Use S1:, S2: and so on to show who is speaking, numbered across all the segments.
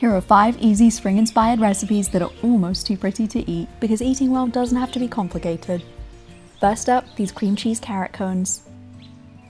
S1: Here are 5 easy spring-inspired recipes that are almost too pretty to eat, because eating well doesn't have to be complicated. First up, these cream cheese carrot cones.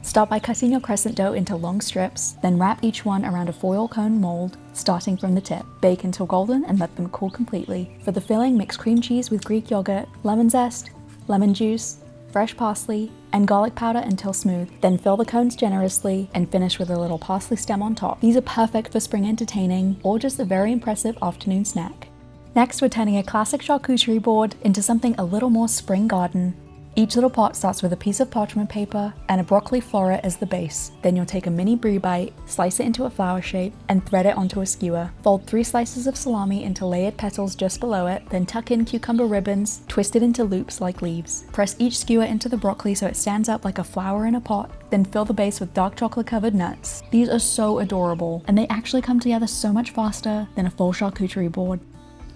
S1: Start by cutting your crescent dough into long strips, then wrap each one around a foil cone mold, starting from the tip. Bake until golden and let them cool completely. For the filling, mix cream cheese with Greek yogurt, lemon zest, lemon juice, fresh parsley, and garlic powder until smooth. Then fill the cones generously and finish with a little parsley stem on top. These are perfect for spring entertaining or just a very impressive afternoon snack. Next, we're turning a classic charcuterie board into something a little more spring garden. Each little pot starts with a piece of parchment paper and a broccoli floret as the base. Then you'll take a mini brie bite, slice it into a flower shape, and thread it onto a skewer. Fold 3 slices of salami into layered petals just below it, then tuck in cucumber ribbons, twist it into loops like leaves. Press each skewer into the broccoli so it stands up like a flower in a pot, then fill the base with dark chocolate covered nuts. These are so adorable, and they actually come together so much faster than a full charcuterie board.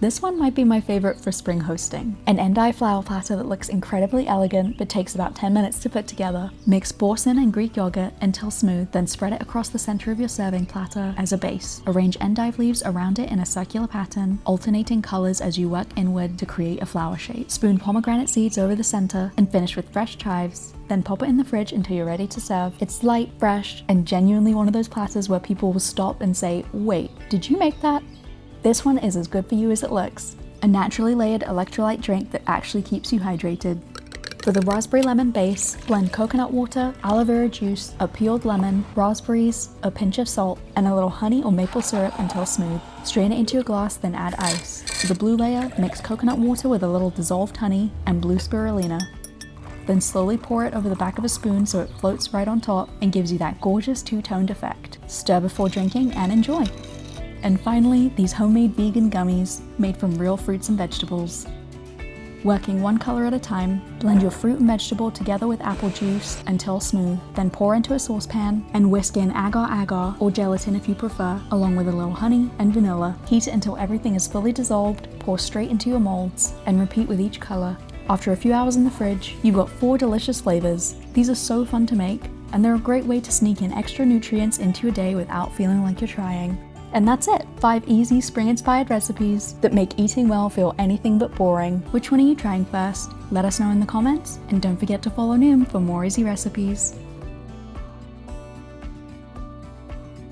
S1: This one might be my favorite for spring hosting. An endive flower platter that looks incredibly elegant but takes about 10 minutes to put together. Mix boursin and Greek yogurt until smooth, then spread it across the center of your serving platter as a base. Arrange endive leaves around it in a circular pattern, alternating colors as you work inward to create a flower shape. Spoon pomegranate seeds over the center and finish with fresh chives. Then pop it in the fridge until you're ready to serve. It's light, fresh, and genuinely one of those platters where people will stop and say, "Wait, did you make that?" This one is as good for you as it looks. A naturally layered electrolyte drink that actually keeps you hydrated. For the raspberry lemon base, blend coconut water, aloe vera juice, a peeled lemon, raspberries, a pinch of salt, and a little honey or maple syrup until smooth. Strain it into a glass, then add ice. For the blue layer, mix coconut water with a little dissolved honey and blue spirulina. Then slowly pour it over the back of a spoon so it floats right on top and gives you that gorgeous two-toned effect. Stir before drinking and enjoy. And finally, these homemade vegan gummies made from real fruits and vegetables. Working one color at a time, blend your fruit and vegetable together with apple juice until smooth, then pour into a saucepan and whisk in agar-agar or gelatin if you prefer, along with a little honey and vanilla. Heat it until everything is fully dissolved, pour straight into your molds, and repeat with each color. After a few hours in the fridge, you've got 4 delicious flavors. These are so fun to make, and they're a great way to sneak in extra nutrients into your day without feeling like you're trying. And that's it! 5 easy spring-inspired recipes that make eating well feel anything but boring. Which one are you trying first? Let us know in the comments, and don't forget to follow Noom for more easy recipes.